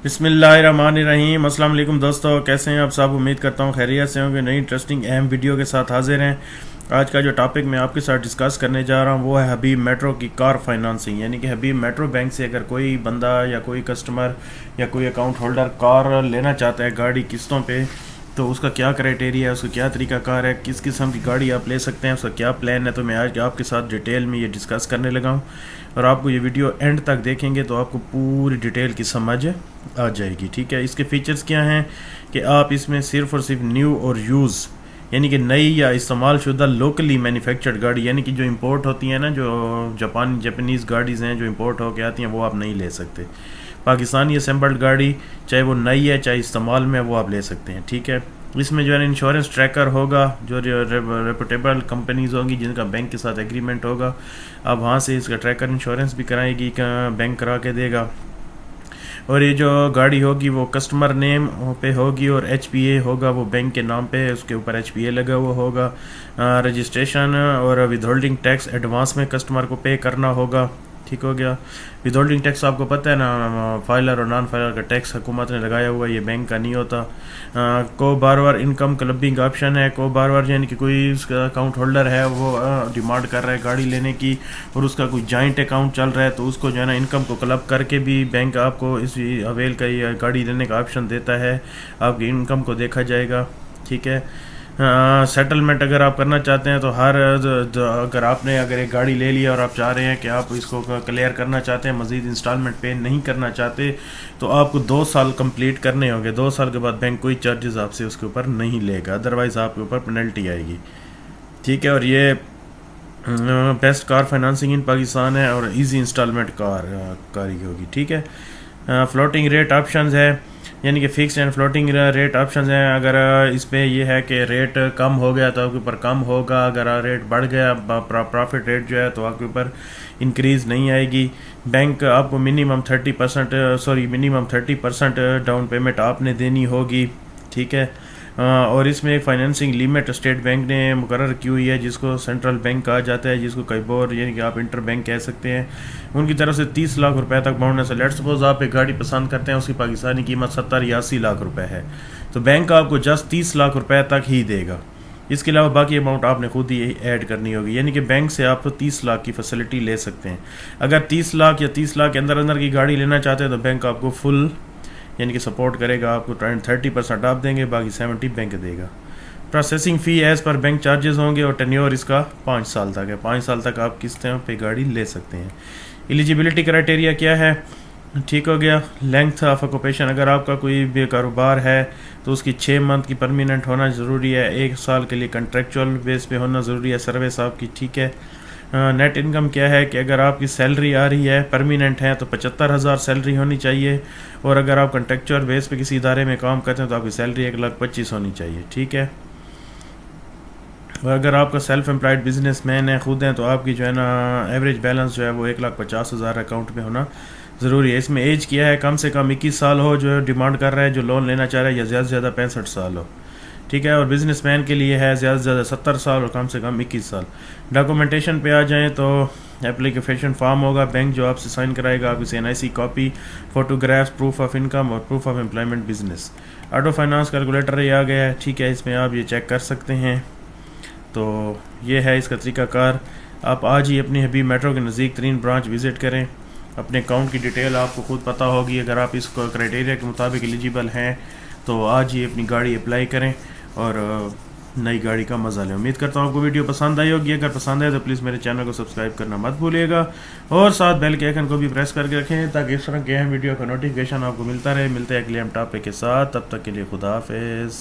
बिस्मिल्लाहिर्रहमानिर्रहीम। अस्सलाम वालेकुम दोस्तों, कैसे हैं आप सब। उम्मीद करता हूँ खैरियत से होंगे। नई इंटरेस्टिंग अहम वीडियो के साथ हाजिर हैं। आज का जो टॉपिक मैं आपके साथ डिस्कस करने जा रहा हूँ वो है हबीब मेट्रो की कार फाइनेंसिंग। यानी कि हबीब मेट्रो बैंक से अगर कोई बंदा या कोई कस्टमर या कोई अकाउंट होल्डर कार लेना चाहता है गाड़ी किस्तों पे, तो उसका क्या क्राइटेरिया है, उसका क्या तरीका कार है, किस किस्म की गाड़ी आप ले सकते हैं, उसका क्या प्लान है। तो मैं आज आपके साथ डिटेल में ये डिस्कस करने लगा हूँ और आपको ये वीडियो एंड तक देखेंगे तो आपको पूरी डिटेल की समझ आ जाएगी। ठीक है, इसके फीचर्स क्या हैं कि आप इसमें सिर्फ़ और सिर्फ न्यू और यूज़ यानी कि नई या इस्तेमाल शुदा लोकली मैन्युफैक्चर्ड गाड़ी, यानी कि जो इंपोर्ट होती हैं ना, जो जापानीज़ गाड़ीज़ हैं जो इंपोर्ट होकर आती हैं, वो आप नहीं ले सकते। पाकिस्तानी असेंबल्ड गाड़ी चाहे वो नई है चाहे इस्तेमाल में, वो आप ले सकते हैं। ठीक है, इसमें जो है इंश्योरेंस ट्रैकर होगा, जो रेपुटेबल कंपनीज होंगी जिनका बैंक के साथ एग्रीमेंट होगा, आप वहाँ से इसका ट्रैकर इंश्योरेंस भी कराएगी, बैंक करा के देगा। और ये जो गाड़ी होगी वो कस्टमर नेम पे होगी और HPA होगा, वो बैंक के नाम पे, उसके ऊपर HPA लगा हुआ होगा। रजिस्ट्रेशन और विद होल्डिंग टैक्स एडवांस में कस्टमर को पे करना होगा। ठीक हो गया। विद होल्डिंग टैक्स आपको पता है ना, फाइलर और नॉन फाइलर का टैक्स हुकूमत ने लगाया हुआ है, ये बैंक का नहीं होता। को बारवर इनकम क्लबिंग ऑप्शन है। को बारवर यानी कि कोई उसका अकाउंट होल्डर है, वो डिमांड कर रहा है गाड़ी लेने की और उसका कोई जॉइंट अकाउंट चल रहा है, तो उसको जो है ना इनकम को क्लब करके भी बैंक आपको इस अवेल का गाड़ी लेने का ऑप्शन देता है। आपकी इनकम को देखा जाएगा। ठीक है, सेटलमेंट अगर आप करना चाहते हैं तो अगर एक गाड़ी ले लिया और आप चाह रहे हैं कि आप इसको क्लियर करना चाहते हैं, मज़ीद इंस्टॉलमेंट पे नहीं करना चाहते, तो आपको 2 साल कंप्लीट करने होंगे। 2 साल के बाद बैंक कोई चार्जेस आपसे उसके ऊपर नहीं लेगा, अदरवाइज़ आपके ऊपर पेनल्टी आएगी। ठीक है, और ये बेस्ट कार फाइनेंसिंग इन पाकिस्तान है और इजी इंस्टॉलमेंट कारी होगी। ठीक है, फ्लोटिंग रेट ऑप्शंस है, यानी कि fix and floating rate options हैं। अगर इसमें यह है कि रेट कम हो गया तो आपके ऊपर कम होगा, अगर रेट बढ़ गया प्रॉफिट रेट जो है तो आपके ऊपर इंक्रीज़ नहीं आएगी। बैंक आपको मिनिमम 30% डाउन पेमेंट आपने देनी होगी। ठीक है, और इसमें एक फाइनेंसिंग लिमिट स्टेट बैंक ने मुकर्रर की हुई है, जिसको सेंट्रल बैंक कहा जाता है, जिसको कई बार यानी कि आप इंटर बैंक कह सकते हैं। उनकी तरफ से 30 लाख रुपए तक बाउंड है। लेट्स सपोज आप एक गाड़ी पसंद करते हैं, उसकी पाकिस्तानी कीमत 70 या 80 लाख रुपए है, तो बैंक आपको जस्ट 30 लाख रुपए तक ही देगा। इसके अलावा बाकी अमाउंट आपने खुद ही ऐड करनी होगी, यानी कि बैंक से आप 30 लाख की फैसिलिटी ले सकते हैं। अगर 30 लाख या 30 लाख के अंदर अंदर की गाड़ी लेना चाहते हैं तो बैंक आपको फुल यानी कि सपोर्ट करेगा, आपको 30% आप देंगे, बाकी 70 बैंक देगा। Processing fee as per bank charges होंगे और टेन्योर इसका 5 साल तक है। 5 साल तक आप किस्तों पे गाड़ी ले सकते हैं। एलिजिबिलिटी क्राइटेरिया क्या है, ठीक हो गया। लेंथ ऑफ ऑक्यूपेशन, अगर आपका कोई भी कारोबार है तो उसकी 6 मंथ की परमानेंट होना ज़रूरी है, 1 साल के लिए कंट्रेक्चुअल बेस पे होना ज़रूरी है सर्विस आपकी। ठीक है, नेट इनकम क्या है कि अगर आपकी सैलरी आ रही है परमानेंट है तो 75,000 सैलरी होनी चाहिए, और अगर आप कंट्रेक्चुअल बेस पे किसी इदारे में काम करते हैं तो आपकी सैलरी 1,25,000 होनी चाहिए। ठीक है, और अगर आपका सेल्फ एम्प्लॉयड बिजनेसमैन है, खुद हैं, तो आपकी जो है ना एवरेज बैलेंस जो है वो 1,50,000 अकाउंट में होना ज़रूरी है। इसमें एज किया है, कम से कम 21 साल हो जो डिमांड कर रहा है, जो लोन लेना चाह रहा है, या ज़्यादा से ज़्यादा 65 साल हो। ठीक है, और बिजनेसमैन के लिए है ज़्यादा से ज़्यादा 70 साल और कम से कम 21 साल। डॉक्यूमेंटेशन पे आ जाएँ तो एप्लीकेशन फॉर्म होगा, बैंक जो आपसे साइन कराएगा, आपकी NIC copy, photographs, proof of income और proof of employment business. Auto finance calculator ये आ गया है। ठीक है, इसमें आप ये चेक कर सकते हैं। तो ये है इसका तरीकाकार। आप आज ही अपनी हबीब मेट्रो के नज़दीक तरीन ब्रांच विज़िट करें। अपने अकाउंट की डिटेल आपको खुद पता होगी, अगर आप इस क्राइटेरिया के मुताबिक एलिजिबल हैं तो आज ही अपनी गाड़ी अप्लाई करें और नई गाड़ी का मज़ा लें। उम्मीद करता हूँ आपको वीडियो पसंद आई होगी। अगर पसंद आए तो प्लीज़ मेरे चैनल को सब्सक्राइब करना मत भूलिएगा और साथ बेल के आइकन को भी प्रेस करके रखें ताकि इस तरह के अहम वीडियो का नोटिफिकेशन आपको मिलता रहे। मिलते हैं अगले अहम टॉपिक के साथ, तब तक के लिए खुदा हाफिज़।